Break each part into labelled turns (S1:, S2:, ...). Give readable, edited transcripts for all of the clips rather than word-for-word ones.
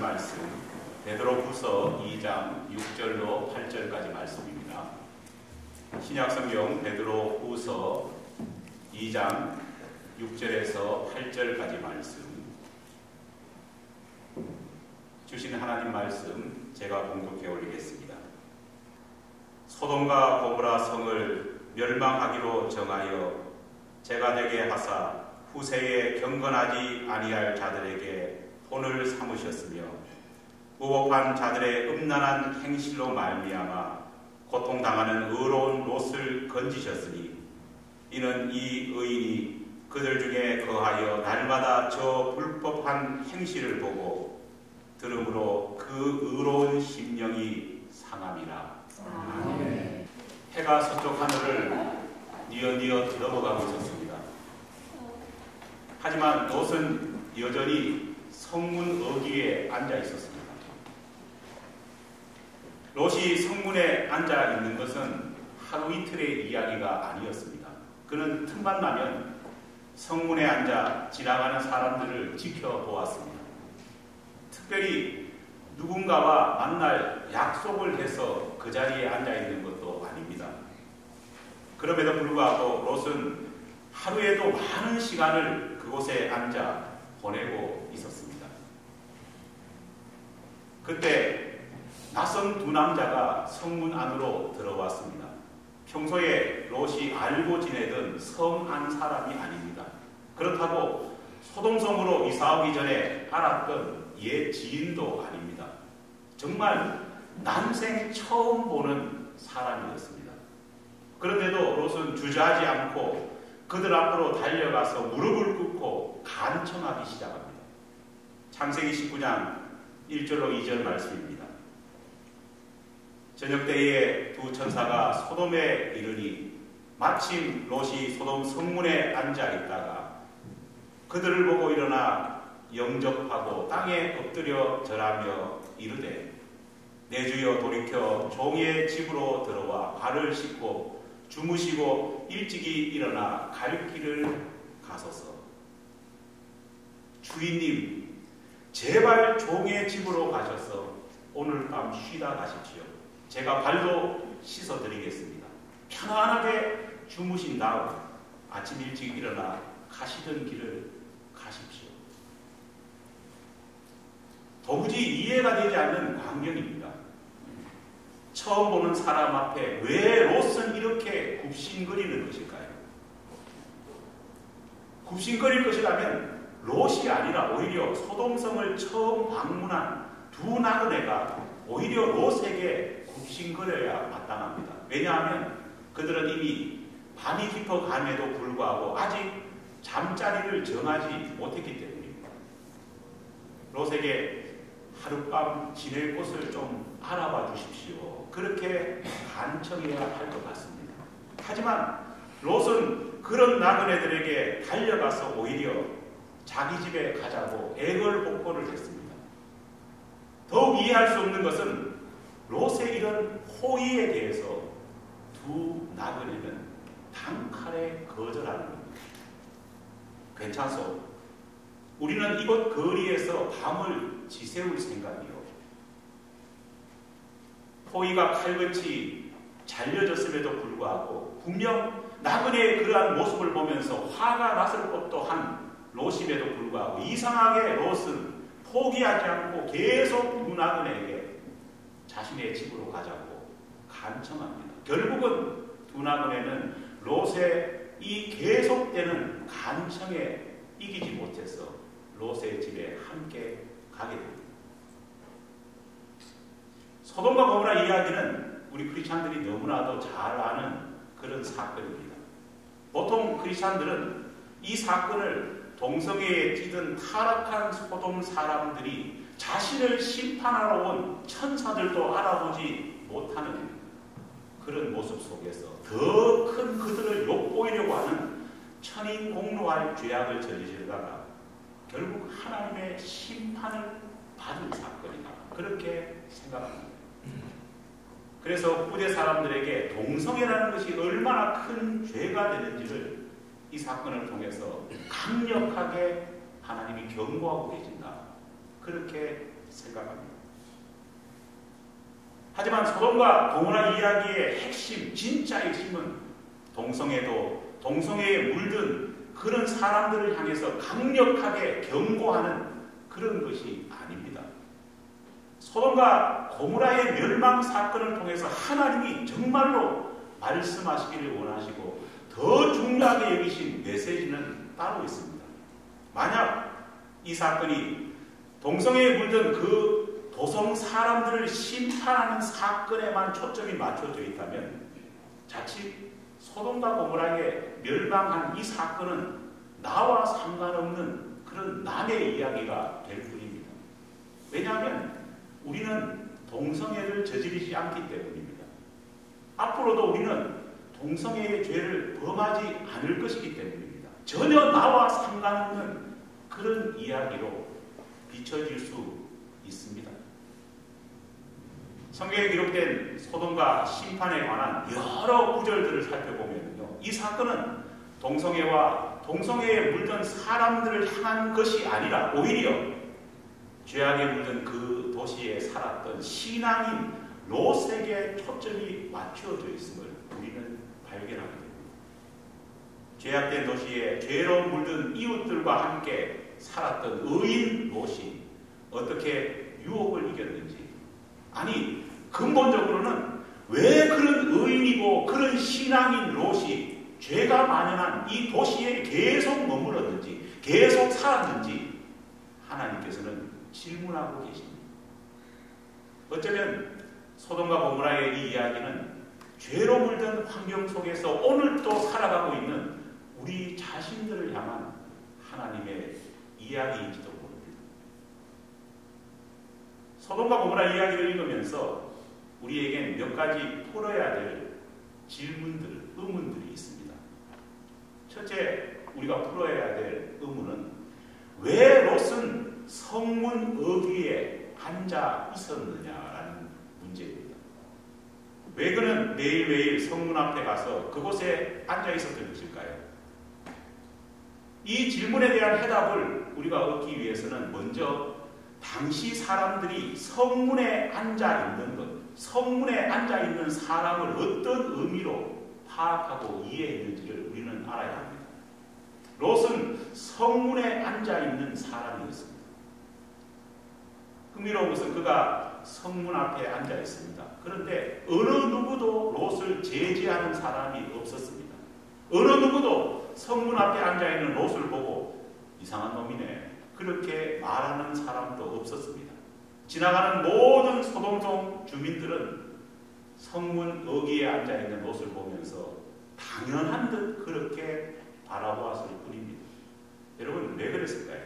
S1: 말씀 베드로후서 2장 6절로 8절까지 말씀입니다. 신약성경 베드로후서 2장 6절에서 8절까지 말씀, 주신 하나님 말씀 제가 봉독해 올리겠습니다. 소돔과 고모라 성을 멸망하기로 정하여 제가 되게 하사 후세에 경건하지 아니할 자들에게 본을 삼으셨으며 무법한 자들의 음란한 행실로 말미암아 고통당하는 의로운 롯을 건지셨으니 이는 이 의인이 그들 중에 거하여 날마다 저 불법한 행실을 보고 들음으로 그 의로운 심령이 상함이라. 아멘. 해가 서쪽 하늘을 뉘어뉘어 넘어가고 있었습니다. 하지만 롯은 여전히 성문 어귀에 앉아 있었습니다. 롯이 성문에 앉아 있는 것은 하루 이틀의 이야기가 아니었습니다. 그는 틈만 나면 성문에 앉아 지나가는 사람들을 지켜보았습니다. 특별히 누군가와 만날 약속을 해서 그 자리에 앉아 있는 것도 아닙니다. 그럼에도 불구하고 롯은 하루에도 많은 시간을 그곳에 앉아 보내고 있었습니다. 그때 낯선 두 남자가 성문 안으로 들어왔습니다. 평소에 롯이 알고 지내던 성한 사람이 아닙니다. 그렇다고 소돔성으로 이사오기 전에 알았던 옛 지인도 아닙니다. 정말 난생 처음 보는 사람이었습니다. 그런데도 롯은 주저하지 않고 그들 앞으로 달려가서 무릎을 꿇고 간청하기 시작합니다. 창세기 19장 1절로 2절 말씀입니다. 저녁 때에 두 천사가 소돔에 이르니 마침 롯이 소돔 성문에 앉아 있다가 그들을 보고 일어나 영접하고 땅에 엎드려 절하며 이르되 내 주여 돌이켜 종의 집으로 들어와 발을 씻고 주무시고 일찍이 일어나 갈 길을 가소서. 주인님, 제발 종의 집으로 가셔서 오늘 밤 쉬다 가십시오. 제가 발도 씻어드리겠습니다. 편안하게 주무신 다음 아침 일찍 일어나 가시던 길을 가십시오. 도무지 이해가 되지 않는 광경입니다. 처음 보는 사람 앞에 왜 롯은 이렇게 굽신거리는 것일까요? 굽신거릴 것이라면 롯이 아니라 오히려 소돔성을 처음 방문한 두 나그네가 오히려 롯에게 굽신거려야 마땅합니다. 왜냐하면 그들은 이미 밤이 깊어감에도 불구하고 아직 잠자리를 정하지 못했기 때문입니다. 롯에게 하룻밤 지낼 곳을 좀 알아봐 주십시오. 그렇게 간청해야 할 것 같습니다. 하지만 롯은 그런 나그네들에게 달려가서 오히려 자기 집에 가자고 애걸복걸을 했습니다. 더욱 이해할 수 없는 것은 롯의 이런 호의에 대해서 두 나그네는 단칼에 거절하는 겁니다. 괜찮소. 우리는 이곳 거리에서 밤을 지새울 생각이요. 호의가 칼같이 잘려졌음에도 불구하고 분명 나그네의 그러한 모습을 보면서 화가 났을 것도 한 롯임에도 불구하고 이상하게 롯은 포기하지 않고 계속 두 나그네에게 자신의 집으로 가자고 간청합니다. 결국은 두 나그네는 롯의 이 계속되는 간청에 이기지 못해서 롯의 집에 함께 가게 됩니다. 소돔과 고모라 이야기는 우리 크리스찬들이 너무나도 잘 아는 그런 사건입니다. 보통 크리스찬들은 이 사건을 동성애에 찌든 타락한 소돔 사람들이 자신을 심판하러 온 천사들도 알아보지 못하는 그런 모습 속에서 더 큰 그들을 욕보이려고 하는 천인공노할 죄악을 저지르다가 결국 하나님의 심판을 받은 사건이다. 그렇게 생각합니다. 그래서 후대 사람들에게 동성애라는 것이 얼마나 큰 죄가 되는지를 이 사건을 통해서 강력하게 하나님이 경고하고 계신다. 그렇게 생각합니다. 하지만 소돔과 고모라 이야기의 핵심, 진짜의 핵심은 동성애에 물든 그런 사람들을 향해서 강력하게 경고하는 그런 것이 아닙니다. 소돔과 고모라의 멸망 사건을 통해서 하나님이 정말로 말씀하시기를 원하시고 더 중요하게 여기신 메시지는 따로 있습니다. 만약 이 사건이 동성애에 물든 그 도성 사람들을 심판하는 사건에만 초점이 맞춰져 있다면 자칫 소돔과 고모라에 멸망한 이 사건은 나와 상관없는 그런 남의 이야기가 될 뿐입니다. 왜냐하면 우리는 동성애를 저지르지 않기 때문입니다. 앞으로도 우리는 동성애의 죄를 범하지 않을 것이기 때문입니다. 전혀 나와 상관없는 그런 이야기로 비춰질 수 있습니다. 성경에 기록된 소돔과 심판에 관한 여러 구절들을 살펴보면요, 이 사건은 동성애와 동성애에 물든 사람들을 향한 것이 아니라 오히려 죄악에 물든 그 도시에 살았던 신앙인 롯에게 초점이 맞추어져 있음을 우리는 발견하게 됩니다. 죄악된 도시에 죄로 물든 이웃들과 함께 살았던 의인 롯이 어떻게 유혹을 이겼는지, 아니 근본적으로는 왜 그런 의인이고 그런 신앙인 롯이 죄가 만연한 이 도시에 계속 머물렀는지, 계속 살았는지 하나님께서는 질문하고 계십니다. 어쩌면 소돔과 고모라의 이 이야기는 죄로 물든 환경 속에서 오늘도 살아가고 있는 우리 자신들을 향한 하나님의 이야기인지도 모릅니다. 소돔과 고모라 이야기를 읽으면서 우리에겐 몇 가지 풀어야 될 질문들, 의문들이 있습니다. 첫째, 우리가 풀어야 될 의문은 왜 롯은 성문 어귀에 앉아 있었느냐라는 문제입니다. 왜 그는 매일매일 성문 앞에 가서 그곳에 앉아 있었던 것일까요? 이 질문에 대한 해답을 우리가 얻기 위해서는 먼저 당시 사람들이 성문에 앉아 있는 것, 성문에 앉아 있는 사람을 어떤 의미로 파악하고 이해했는지를 우리는 알아야 합니다. 롯은 성문에 앉아 있는 사람이었습니다. 흥미로운 것은 그가 성문 앞에 앉아 있습니다. 그런데 어느 누구도 롯을 제지하는 사람이 없었습니다. 어느 누구도 성문 앞에 앉아 있는 롯을 보고 이상한 놈이네, 그렇게 말하는 사람도 없었습니다. 지나가는 모든 소돔동 주민들은 성문 어귀에 앉아 있는 롯을 보면서 당연한 듯 그렇게 바라보았을 뿐입니다. 여러분, 왜 그랬을까요?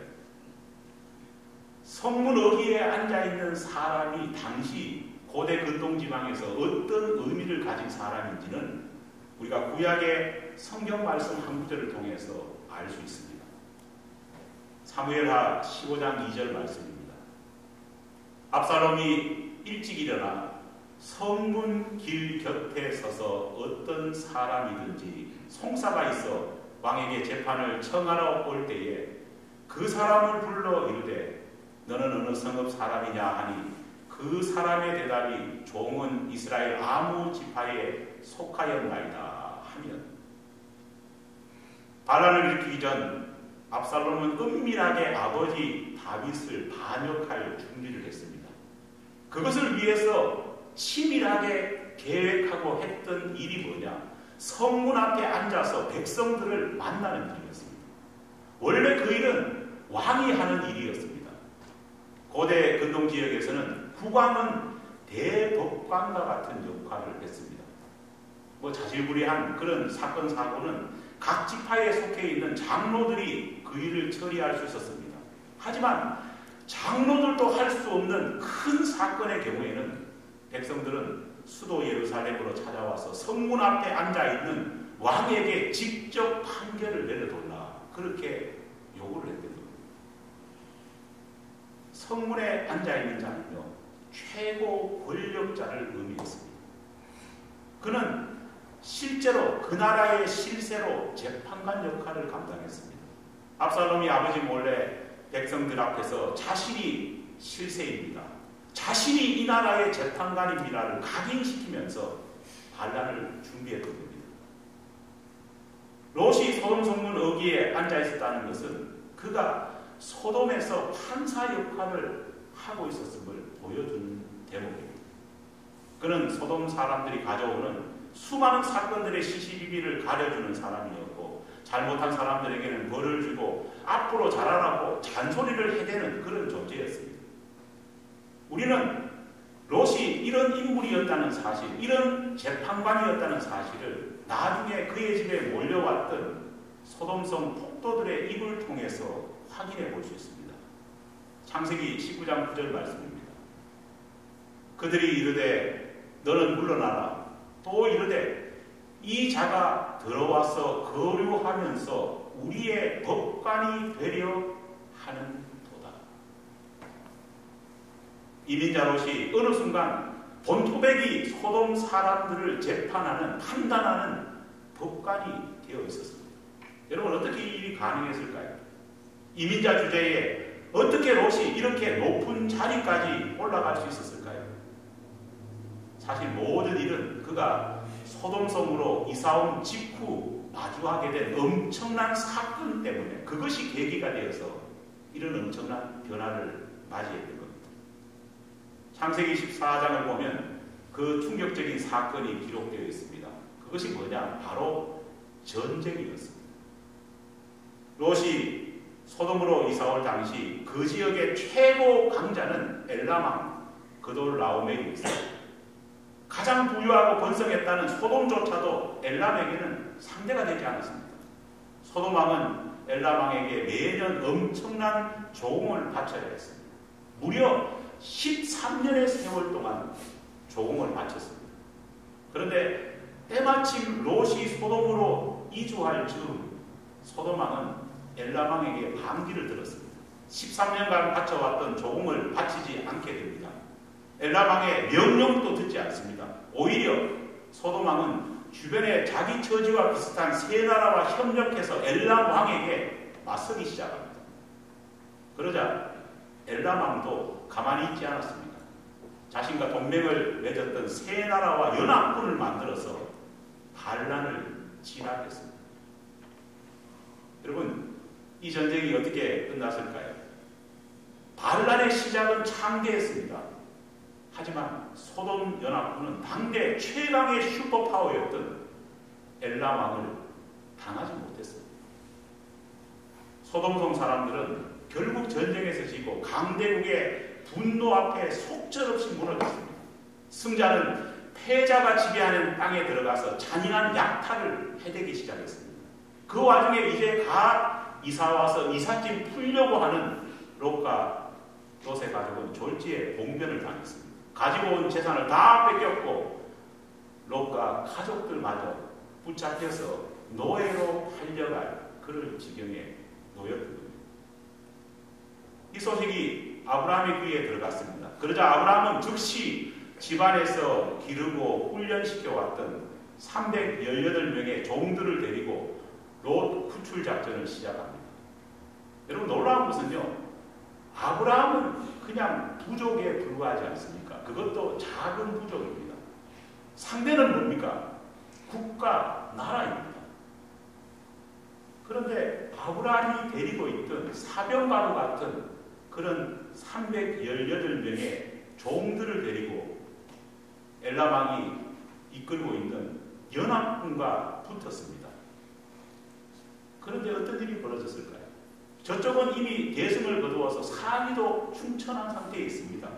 S1: 성문 어귀에 앉아있는 사람이 당시 고대 근동지방에서 어떤 의미를 가진 사람인지는 우리가 구약의 성경 말씀 한 구절을 통해서 알 수 있습니다. 사무엘하 15장 2절 말씀입니다. 압살롬이 일찍 일어나 성문 길 곁에 서서 어떤 사람이든지 송사가 있어 왕에게 재판을 청하러 올 때에 그 사람을 불러 이르되 너는 어느 성읍 사람이냐 하니 그 사람의 대답이 종은 이스라엘 아무 지파에 속하였나이다 하면, 반란을 일으키기 전 압살롬은 은밀하게 아버지 다윗을 반역할 준비를 했습니다. 그것을 위해서 치밀하게 계획하고 했던 일이 뭐냐? 성문 앞에 앉아서 백성들을 만나는 일이었습니다. 원래 그 일은 왕이 하는 일이었습니다. 고대 근동지역에서는 국왕은 대법관과 같은 역할을 했습니다. 자질구레한 그런 사건 사고는 각 지파에 속해 있는 장로들이 그 일을 처리할 수 있었습니다. 하지만 장로들도 할 수 없는 큰 사건의 경우에는 백성들은 수도 예루살렘으로 찾아와서 성문 앞에 앉아있는 왕에게 직접 판결을 내려달라, 그렇게 요구를 했던 겁니다. 성문에 앉아있는 자는요, 최고 권력자를 의미했습니다. 그는 실제로 그 나라의 실세로 재판관 역할을 감당했습니다. 압살롬이 아버지 몰래 백성들 앞에서 자신이 실세입니다. 자신이 이 나라의 재판관입니다를 각인시키면서 반란을 준비했던 겁니다. 롯이 소돔 성문 어귀에 앉아 있었다는 것은 그가 소돔에서 판사 역할을 하고 있었음을 보여주는 대목입니다. 그는 소돔 사람들이 가져오는 수많은 사건들의 시시비비를 가려주는 사람이었고 잘못한 사람들에게는 벌을 주고 앞으로 잘하라고 잔소리를 해대는 그런 존재였습니다. 우리는 롯이 이런 인물이었다는 사실, 이런 재판관이었다는 사실을 나중에 그의 집에 몰려왔던 소돔성 폭도들의 입을 통해서 확인해 볼 수 있습니다. 창세기 19장 9절 말씀입니다. 그들이 이르되 너는 물러나라. 또 이르되 이 자가 들어와서 거류하면서 우리의 법관이 되려 하는 도다. 이민자 롯이 어느 순간 본토백이 소돔 사람들을 재판하는, 판단하는 법관이 되어 있었습니다. 여러분 어떻게 이 일이 가능했을까요? 이민자 주제에 어떻게 롯이 이렇게 높은 자리까지 올라갈 수 있었을까요? 사실 모든 일은 그가 소돔성으로 이사온 직후 마주하게 된 엄청난 사건 때문에 그것이 계기가 되어서 이런 엄청난 변화를 맞이했던 겁니다. 창세기 14장을 보면 그 충격적인 사건이 기록되어 있습니다. 그것이 뭐냐? 바로 전쟁이었습니다. 롯이 소돔으로 이사올 당시 그 지역의 최고 강자는 엘람왕 그돌라오멜이었습니다. 가장 부유하고 번성했다는 소돔조차도 엘람에게는 상대가 되지 않았습니다. 소돔왕은 엘람왕에게 매년 엄청난 조공을 바쳐야 했습니다. 무려 13년의 세월 동안 조공을 바쳤습니다. 그런데 때마침 롯이 소돔으로 이주할 즈음 소돔왕은 엘람왕에게 반기를 들었습니다. 13년간 바쳐왔던 조공을 바치지 않게 됩니다. 엘람왕의 명령도 듣지 않습니다. 오히려 소돔왕은 주변에 자기 처지와 비슷한 세 나라와 협력해서 엘람왕에게 맞서기 시작합니다. 그러자 엘람왕도 가만히 있지 않았습니다. 자신과 동맹을 맺었던 세 나라와 연합군을 만들어서 반란을 진압했습니다. 여러분 이 전쟁이 어떻게 끝났을까요? 반란의 시작은 창대했습니다. 하지만 소돔 연합군은 당대 최강의 슈퍼파워였던 엘람왕을 당하지 못했습니다. 소돔성 사람들은 결국 전쟁에서 지고 강대국의 분노 앞에 속절없이 무너졌습니다. 승자는 패자가 지배하는 땅에 들어가서 잔인한 약탈을 해대기 시작했습니다. 그 와중에 이제 갓 이사와서 이삿짐 풀려고 하는 롯과 롯의 가족은 졸지에 봉변을 당했습니다. 가지고 온 재산을 다 뺏겼고 롯과 가족들마저 붙잡혀서 노예로 팔려갈 그럴 지경에 놓였던 겁니다. 이 소식이 아브라함의 귀에 들어갔습니다. 그러자 아브라함은 즉시 집안에서 기르고 훈련시켜왔던 318명의 종들을 데리고 롯 구출 작전을 시작합니다. 여러분 놀라운 것은요, 아브라함은 그냥 부족에 불과하지 않습니까? 그것도 작은 부족입니다. 상대는 뭡니까? 국가, 나라입니다. 그런데 아브라함이 데리고 있던 사병과도 같은 그런 318명의 종들을 데리고 엘람왕이 이끌고 있는 연합군과 붙었습니다. 그런데 어떤 일이 벌어졌을까요? 저쪽은 이미 대승을 거두어서 상위도 충천한 상태에 있습니다.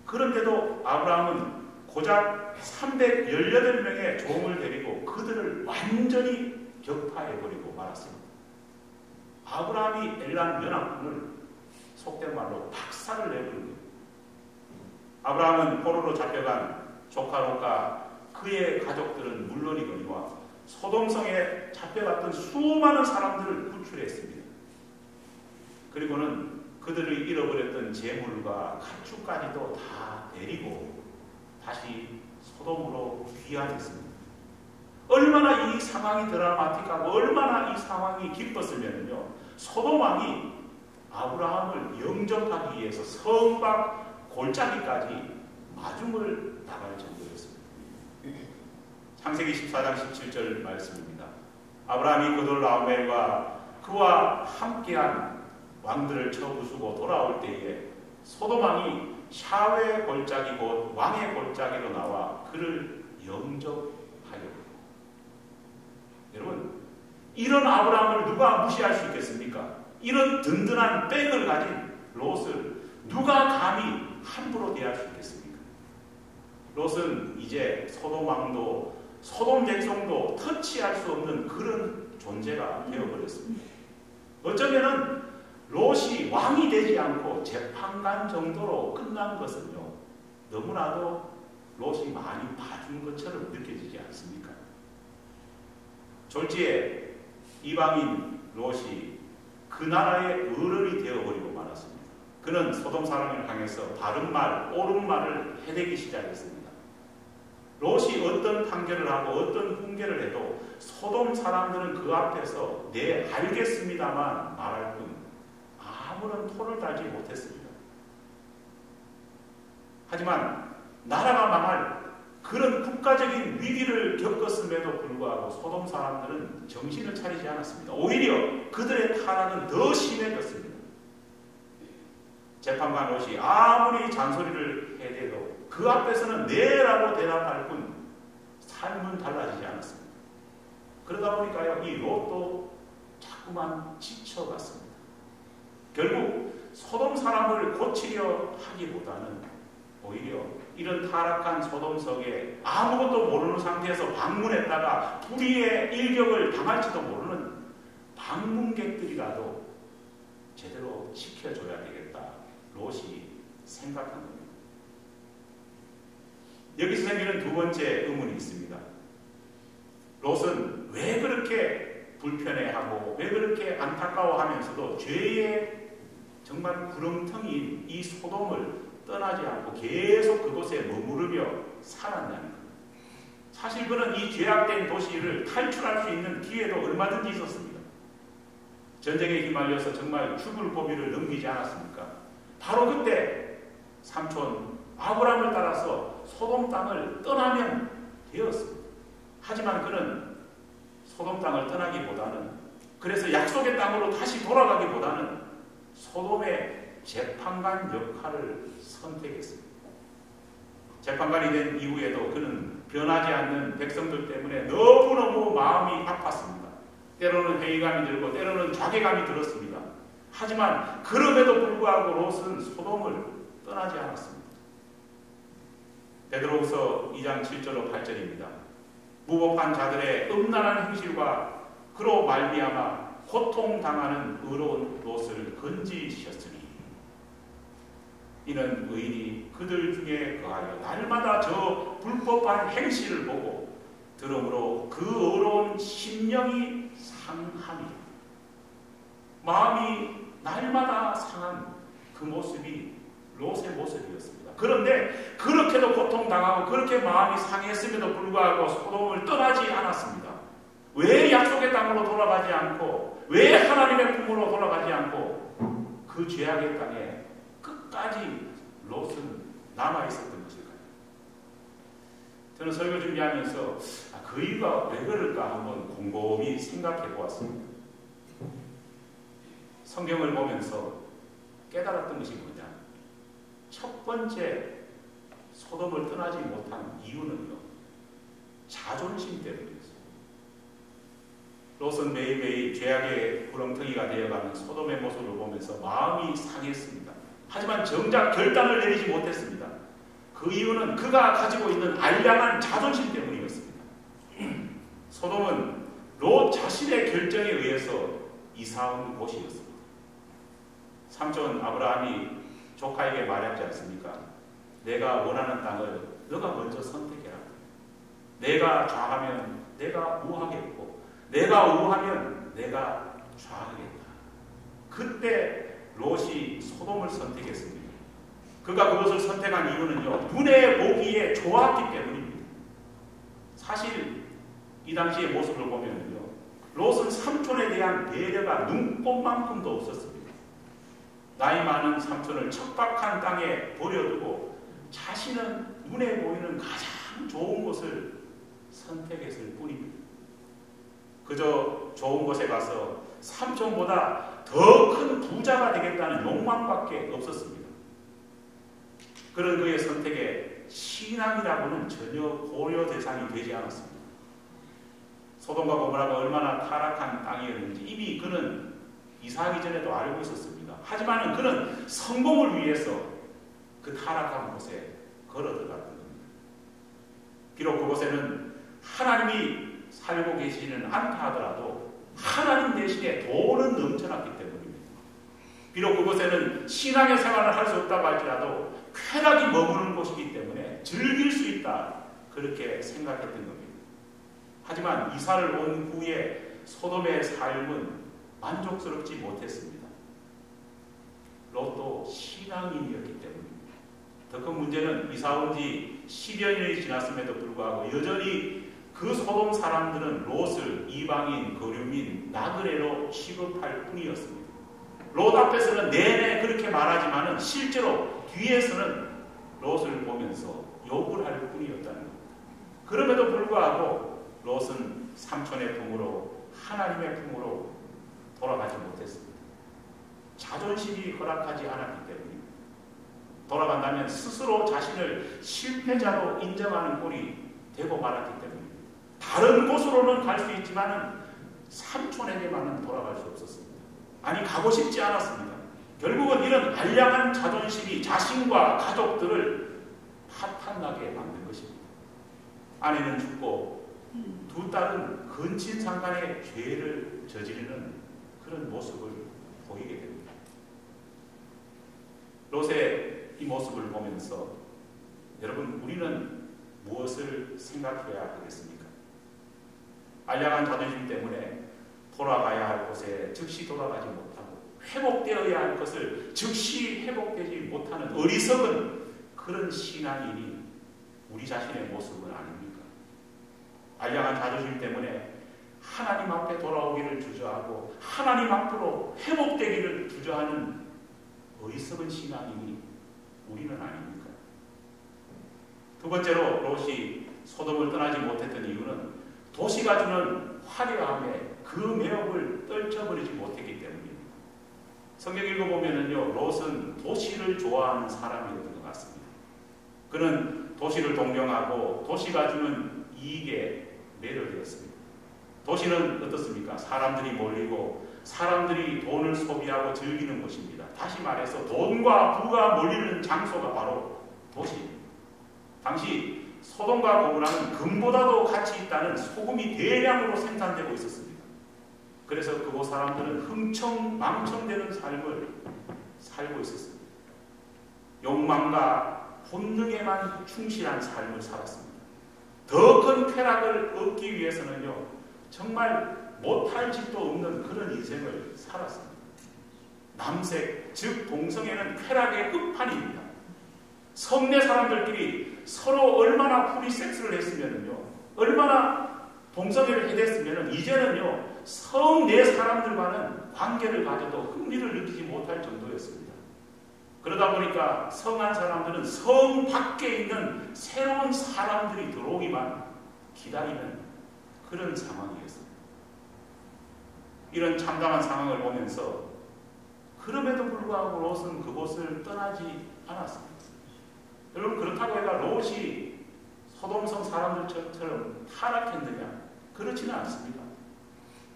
S1: 그런데도 아브라함은 고작 318명의 종을 데리고 그들을 완전히 격파해버리고 말았습니다. 아브라함이 엘람 연합군을 속된 말로 박살을 내버린 겁니다. 아브라함은 포로로 잡혀간 조카 롯과 그의 가족들은 물론이거니와 소돔성에 잡혀갔던 수많은 사람들을 구출했습니다. 그리고는 그들을 잃어버렸던 재물과 가축까지도 다 데리고 다시 소돔으로 귀환했습니다. 얼마나 이 상황이 드라마틱하고 얼마나 이 상황이 기뻤으면요, 소돔 왕이 아브라함을 영접하기 위해서 성박 골짜기까지 마중을 나갈 정도였습니다. 창세기 14장 17절 말씀입니다. 아브라함이 그돌라오멜과 그와 함께한 왕들을 쳐 부수고 돌아올 때에 소돔 왕이 샤웨 골짜기 곧 왕의 골짜기로 나와 그를 영접하였고, 여러분, 이런 아브라함을 누가 무시할 수 있겠습니까? 이런 든든한 백을 가진 롯을 누가 감히 함부로 대할 수 있겠습니까? 롯은 이제 소돔 왕도 소돔 백성도 터치할 수 없는 그런 존재가 되어버렸습니다. 어쩌면은 롯이 왕이 되지 않고 재판관 정도로 끝난 것은요, 너무나도 롯이 많이 봐준 것처럼 느껴지지 않습니까? 졸지에 이방인 롯이 그 나라의 어른이 되어버리고 말았습니다. 그는 소돔 사람을 향해서 바른 말, 옳은 말을 해대기 시작했습니다. 롯이 어떤 판결을 하고 어떤 훈계를 해도 소돔 사람들은 그 앞에서 네 알겠습니다만 말할 뿐 아무런 토를 달지 못했습니다. 하지만 나라가 망할 그런 국가적인 위기를 겪었음에도 불구하고 소돔 사람들은 정신을 차리지 않았습니다. 오히려 그들의 타락은 더 심해졌습니다. 재판관 롯이 아무리 잔소리를 해대도 그 앞에서는 네라고 대답할 뿐 삶은 달라지지 않았습니다. 그러다 보니까요, 이 롯도 자꾸만 지쳐갔습니다. 결국 소돔 사람을 고치려 하기보다는 오히려 이런 타락한 소돔성에 아무것도 모르는 상태에서 방문했다가 불의의 일격을 당할지도 모르는 방문객들이라도 제대로 지켜줘야 되겠다, 롯이 생각한 겁니다. 여기서 생기는 두 번째 의문이 있습니다. 롯은 왜 그렇게 불편해하고 왜 그렇게 안타까워하면서도 죄의 정말 구렁텅이인 이 소돔을 떠나지 않고 계속 그곳에 머무르며 살았냐는 겁니다. 사실 그는 이 죄악된 도시를 탈출할 수 있는 기회도 얼마든지 있었습니다. 전쟁에 휘말려서 정말 죽을 고비를 넘기지 않았습니까? 바로 그때 삼촌 아브라함을 따라서 소돔 땅을 떠나면 되었습니다. 하지만 그는 소돔 땅을 떠나기보다는, 그래서 약속의 땅으로 다시 돌아가기보다는 소돔의 재판관 역할을 선택했습니다. 재판관이 된 이후에도 그는 변하지 않는 백성들 때문에 너무너무 마음이 아팠습니다. 때로는 회의감이 들고 때로는 자괴감이 들었습니다. 하지만 그럼에도 불구하고 롯은 소돔을 떠나지 않았습니다. 베드로후서 2장 7절로 8절입니다. 무법한 자들의 음란한 행실과 그로 말미암아 고통당하는 의로운 롯을 건지셨으니 이는 의인이 그들 중에 거하여 날마다 저 불법한 행실을 보고 들음으로 그 어려운 심령이 상함이라. 마음이 날마다 상한 그 모습이 롯의 모습이었습니다. 그런데 그렇게도 고통당하고 그렇게 마음이 상했음에도 불구하고 소돔을 떠나지 않았습니다. 왜 약속의 땅으로 돌아가지 않고 왜 하나님의 품으로 돌아가지 않고 그 죄악의 땅에 끝까지 롯은 남아있었던 것일까요? 저는 설교 준비하면서 그 이유가 왜 그럴까 한번 곰곰이 생각해 보았습니다. 성경을 보면서 깨달았던 것이 뭐냐? 첫 번째 소돔을 떠나지 못한 이유는요, 자존심 때문이었어요. 롯은 매일매일 죄악의 구렁텅이가 되어가는 소돔의 모습을 보면서 마음이 상했습니다. 하지만 정작 결단을 내리지 못했습니다. 그 이유는 그가 가지고 있는 알량한 자존심 때문이었습니다. 소돔은 롯 자신의 결정에 의해서 이사온 곳이었습니다. 삼촌 아브라함이 조카에게 말했지 않습니까? 내가 원하는 땅을 너가 먼저 선택해라. 내가 좌하면 내가 우하겠고 내가 우하면 내가 좌하겠다. 그때 롯이 소돔을 선택했습니다. 그가 그것을 선택한 이유는요, 눈에 보기에 좋았기 때문입니다. 사실 이 당시의 모습을 보면요, 롯은 삼촌에 대한 배려가 눈꼽만큼도 없었습니다. 나이 많은 삼촌을 척박한 땅에 버려두고 자신은 눈에 보이는 가장 좋은 곳을 선택했을 뿐입니다. 그저 좋은 곳에 가서 삼촌보다 더 큰 부자가 되겠다는 욕망밖에 없었습니다. 그런 그의 선택에 신앙이라고는 전혀 고려 대상이 되지 않았습니다. 소돔과 고모라가 얼마나 타락한 땅이었는지 이미 그는 이사하기 전에도 알고 있었습니다. 하지만 그는 성공을 위해서 그 타락한 곳에 걸어 들어갔던 겁니다. 비록 그곳에는 하나님이 살고 계시는 않다 하더라도 하나님 대신에 돈은 넘쳐났기 때문입니다. 비록 그곳에는 신앙의 생활을 할 수 없다고 할지라도 쾌락이 머무는 곳이기 때문에 즐길 수 있다, 그렇게 생각했던 겁니다. 하지만 이사를 온 후에 소돔의 삶은 만족스럽지 못했습니다. 롯도 신앙인이었기 때문입니다. 더 큰 문제는 이사 온 지 10여 년이 지났음에도 불구하고 여전히 그 소돔 사람들은 롯을 이방인, 거류민, 나그네로 취급할 뿐이었습니다. 롯 앞에서는 내내 그렇게 말하지만 실제로 뒤에서는 롯을 보면서 욕을 할 뿐이었다는 겁니다. 그럼에도 불구하고 롯은 삼촌의 품으로, 하나님의 품으로 돌아가지 못했습니다. 자존심이 허락하지 않았기 때문입니다. 돌아간다면 스스로 자신을 실패자로 인정하는 꼴이 되고 말았기 때문입니다. 다른 곳으로는 갈 수 있지만 삼촌에게만은 돌아갈 수 없었습니다. 아니, 가고 싶지 않았습니다. 결국은 이런 알량한 자존심이 자신과 가족들을 파탄나게 만든 것입니다. 아내는 죽고 두 딸은 근친상간의 죄를 저지르는 그런 모습을 보이게 됩니다. 롯의 이 모습을 보면서 여러분, 우리는 무엇을 생각해야 하겠습니까? 알량한 자존심 때문에 돌아가야 할 곳에 즉시 돌아가지 못하고 회복되어야 할 것을 즉시 회복되지 못하는 어리석은 그런 신앙인이 우리 자신의 모습은 아닙니까? 알량한 자존심 때문에 하나님 앞에 돌아오기를 주저하고 하나님 앞으로 회복되기를 주저하는 어리석은 신앙인이 우리는 아닙니까? 두 번째로 롯이 소돔을 떠나지 못했던 이유는 도시가 주는 화려함에 그 매력을 떨쳐버리지 못했기 때문입니다. 성경 읽어보면요, 롯은 도시를 좋아하는 사람이었던 것 같습니다. 그는 도시를 동경하고 도시가 주는 이익에 매료되었습니다. 도시는 어떻습니까? 사람들이 몰리고 사람들이 돈을 소비하고 즐기는 곳입니다. 다시 말해서 돈과 부가 몰리는 장소가 바로 도시입니다. 당시 소돔과 고모라는 금보다도 가치 있다는 소금이 대량으로 생산되고 있었습니다. 그래서 그곳 사람들은 흥청망청되는 삶을 살고 있었습니다. 욕망과 본능에만 충실한 삶을 살았습니다. 더 큰 쾌락을 얻기 위해서는요, 정말 못할 짓도 없는 그런 인생을 살았습니다. 남색, 즉 동성애는 쾌락의 끝판입니다. 성내 사람들끼리 서로 얼마나 프리섹스를 했으면요, 얼마나 동성애를 해댔으면 이제는요, 성내 사람들과는 관계를 가져도 흥미를 느끼지 못할 정도였습니다. 그러다 보니까 성한 사람들은 성 밖에 있는 새로운 사람들이 들어오기만 기다리는 그런 상황이었습니다. 이런 참담한 상황을 보면서 그럼에도 불구하고 롯은 그곳을 떠나지 않았습니다. 여러분, 그렇다고 해서 롯이 소돔성 사람들처럼 타락했느냐? 그렇지는 않습니다.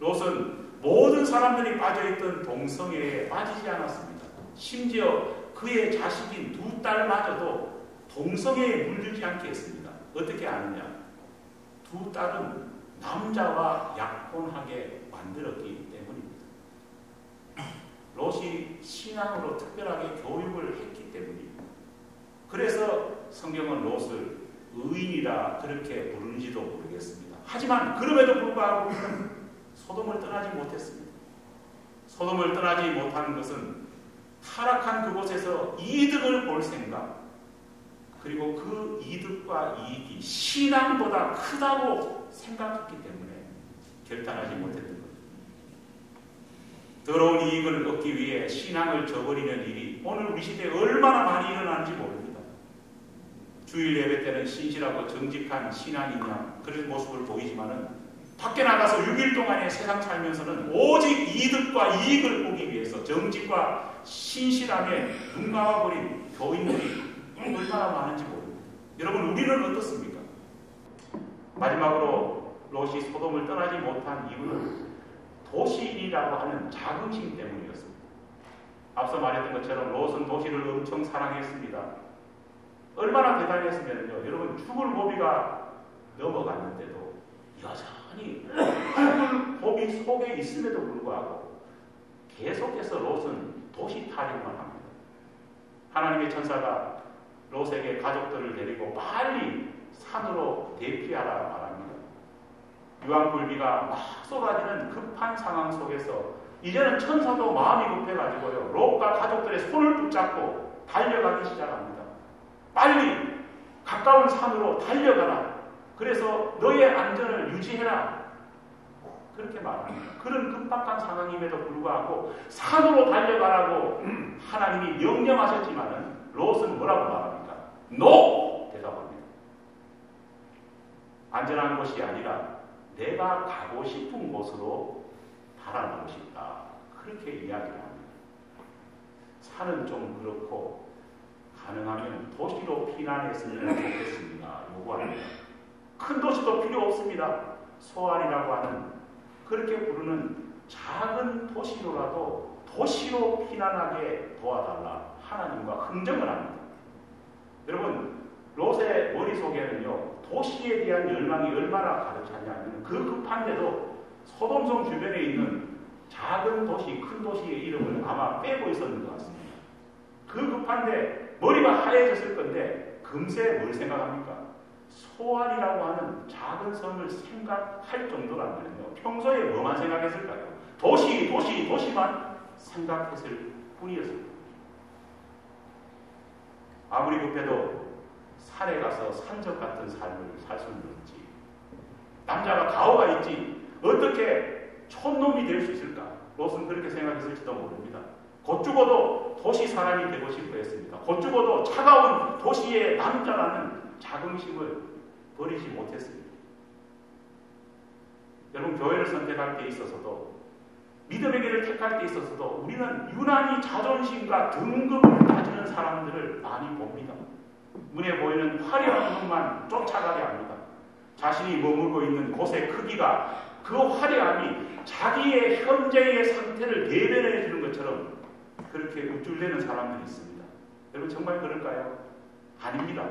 S1: 롯은 모든 사람들이 빠져있던 동성애에 빠지지 않았습니다. 심지어 그의 자식인 두 딸마저도 동성애에 물들지 않게 했습니다. 어떻게 아느냐? 두 딸은 남자와 약혼하게 만들었기 때문입니다. 롯이 신앙으로 특별하게 교육을 했기 때문입니다. 그래서 성경은 롯을 의인이라 그렇게 부르는지도 모르겠습니다. 하지만 그럼에도 불구하고 그는 소돔을 떠나지 못했습니다. 소돔을 떠나지 못하는 것은 타락한 그곳에서 이득을 볼 생각, 그리고 그 이득과 이익이 신앙보다 크다고 생각했기 때문에 결단하지 못했던 겁니다. 더러운 이익을 얻기 위해 신앙을 저버리는 일이 오늘 우리 시대에 얼마나 많이 일어나는지 모릅니다. 주일 예배 때는 신실하고 정직한 신앙이냐 그런 모습을 보이지만은 밖에 나가서 6일 동안의 세상 살면서는 오직 이득과 이익을 보기 위해서 정직과 신실함에 눈 감아버린 교인들이 얼마나 많은지 모릅니다. 여러분, 우리는 어떻습니까? 마지막으로 롯이 소돔을 떠나지 못한 이유는 도시인이라고 하는 자긍심 때문이었습니다. 앞서 말했던 것처럼 롯은 도시를 엄청 사랑했습니다. 얼마나 대단했으면요, 여러분, 죽을 고비가 넘어갔는데도 여전히 죽을 고비 속에 있음에도 불구하고 계속해서 롯은 도시 탈영만 합니다. 하나님의 천사가 롯에게 가족들을 데리고 빨리 산으로 대피하라 말합니다. 유황불비가 막 쏟아지는 급한 상황 속에서 이제는 천사도 마음이 급해가지고요, 롯과 가족들의 손을 붙잡고 달려가기 시작합니다. 빨리 가까운 산으로 달려가라. 그래서 너의 안전을 유지해라. 그렇게 말합니다. 그런 급박한 상황임에도 불구하고 산으로 달려가라고 하나님이 명령하셨지만은 롯은 뭐라고 말합니까? NO! 대답합니다. 안전한 곳이 아니라 내가 가고 싶은 곳으로 달아나고 싶다. 그렇게 이야기를 합니다. 산은 좀 그렇고 가능하면 도시로 피난했으면 좋겠습니다. 요구합니다. 큰 도시도 필요 없습니다. 소알이라고 하는 그렇게 부르는 작은 도시로라도 도시로 피난하게 도와달라. 하나님과 흥정을 합니다. 여러분, 롯의 머릿속에는요, 도시에 대한 열망이 얼마나 가득 찼냐면 그 급한데도 소돔성 주변에 있는 작은 도시, 큰 도시의 이름을 아마 빼고 있었는 것 같습니다. 그 급한데 머리가 하얘졌을 건데 금세 뭘 생각합니까? 소알이라고 하는 작은 섬을 생각할 정도라면요, 평소에 뭐만 생각했을까요? 도시만 생각했을 뿐이었습니다. 아무리 급해도 산에 가서 산적 같은 삶을 살 수는 없지. 남자가 가오가 있지. 어떻게 촌놈이 될 수 있을까? 롯은 그렇게 생각했을지도 모릅니다. 곧 죽어도 도시 사람이 되고 싶어 했습니다. 곧 죽어도 차가운 도시의 남자라는 자긍심을 버리지 못했습니다. 여러분, 교회를 선택할 때 있어서도, 믿음의 길을 택할 때 있어서도 우리는 유난히 자존심과 등급을 가지는 사람들을 많이 봅니다. 눈에 보이는 화려한 것만 쫓아가게 합니다. 자신이 머물고 있는 곳의 크기가, 그 화려함이 자기의 현재의 상태를 대변해 주는 것처럼 그렇게 우쭐대는 사람들이 있습니다. 여러분, 정말 그럴까요? 아닙니다.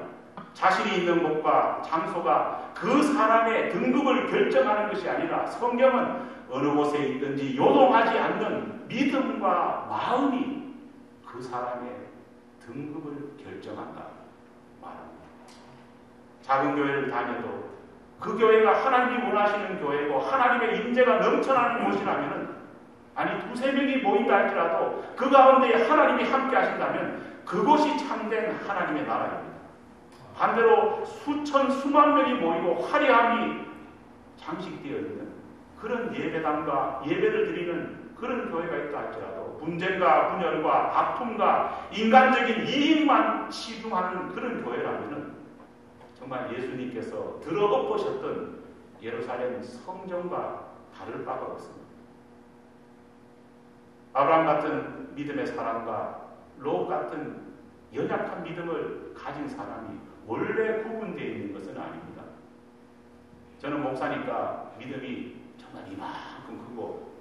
S1: 자신이 있는 곳과 장소가 그 사람의 등급을 결정하는 것이 아니라 성경은 어느 곳에 있든지 요동하지 않는 믿음과 마음이 그 사람의 등급을 결정한다 말합니다. 작은 교회를 다녀도 그 교회가 하나님이 원하시는 교회고 하나님의 임재가 넘쳐나는 곳이라면, 아니 두세 명이 모인다 할지라도 그 가운데 하나님이 함께 하신다면 그것이 참된 하나님의 나라입니다. 반대로 수만 명이 모이고 화려함이 장식되어 있는 그런 예배당과 예배를 드리는 그런 교회가 있다 할지라도 분쟁과 분열과 다툼과 인간적인 이익만 치중하는 그런 교회라면 정말 예수님께서 들어엎으셨던 예루살렘 성전과 다를 바가 없습니다. 아브라함 같은 믿음의 사람과 롯 같은 연약한 믿음을 가진 사람이 원래 구분되어 있는 것은 아닙니다. 저는 목사니까 믿음이 정말 이만큼 크고,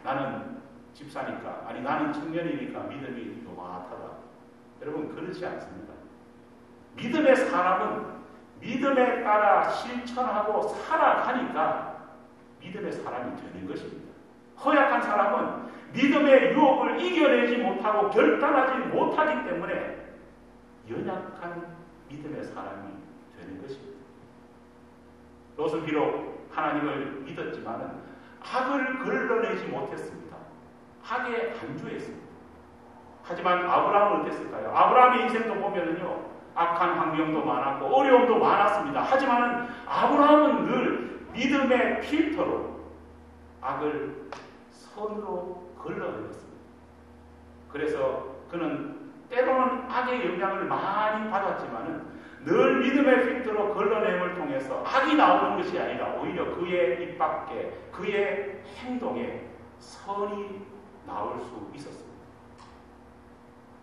S1: 나는 집사니까, 아니 나는 청년이니까 믿음이 요만하다. 여러분, 그렇지 않습니다. 믿음의 사람은 믿음에 따라 실천하고 살아가니까 믿음의 사람이 되는 것입니다. 허약한 사람은 믿음의 유혹을 이겨내지 못하고 결단하지 못하기 때문에 연약한 믿음의 사람이 되는 것입니다. 롯은 비록 하나님을 믿었지만은 악을 걸러내지 못했습니다. 악에 안주했습니다. 하지만 아브라함은 어땠을까요? 아브라함의 인생도 보면은요, 악한 환경도 많았고 어려움도 많았습니다. 하지만 아브라함은 늘 믿음의 필터로 악을 선으로 걸러내렸습니다. 그래서 그는 때로는 악의 영향을 많이 받았지만은 늘 믿음의 필터로 걸러냄을 통해서 악이 나오는 것이 아니라 오히려 그의 입 밖에 그의 행동에 선이 나올 수 있었습니다.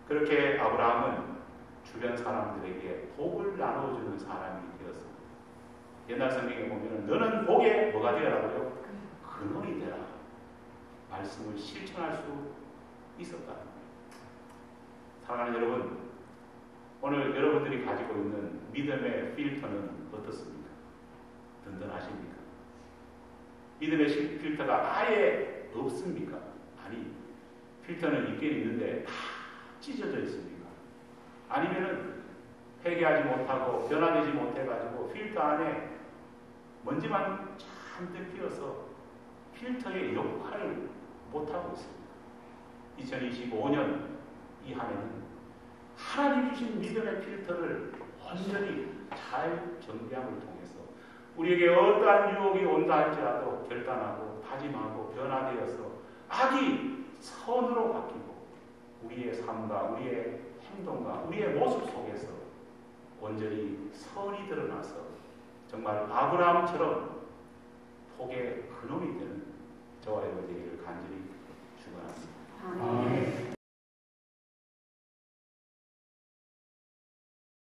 S1: 그렇게 아브라함은 주변 사람들에게 복을 나눠주는 사람이 되었습니다. 옛날 성경에 보면 너는 복에 뭐가 되어라고요? 근원이 되라. 말씀을 실천할 수 있었다. 사랑하는 여러분, 오늘 여러분들이 가지고 있는 믿음의 필터는 어떻습니까? 든든하십니까? 믿음의 필터가 아예 없습니까? 아니, 필터는 있긴 있는데 다 찢어져 있습니까? 아니면은 회개하지 못하고 변화되지 못해가지고 필터 안에 먼지만 잔뜩 끼어서 필터의 역할을 못하고 있습니다. 2025년 이 한 해는 하나님 주신 믿음의 필터를 온전히 잘 정비함을 통해서 우리에게 어떠한 유혹이 온다 할지라도 결단하고 다짐하고 변화되어서 악이 선으로 바뀌고 우리의 삶과 우리의 행동과 우리의 모습 속에서 온전히 선이 드러나서 정말 아브라함처럼 복의 근원이 되는 저와 여러분 되기를 간절히 축원합니다.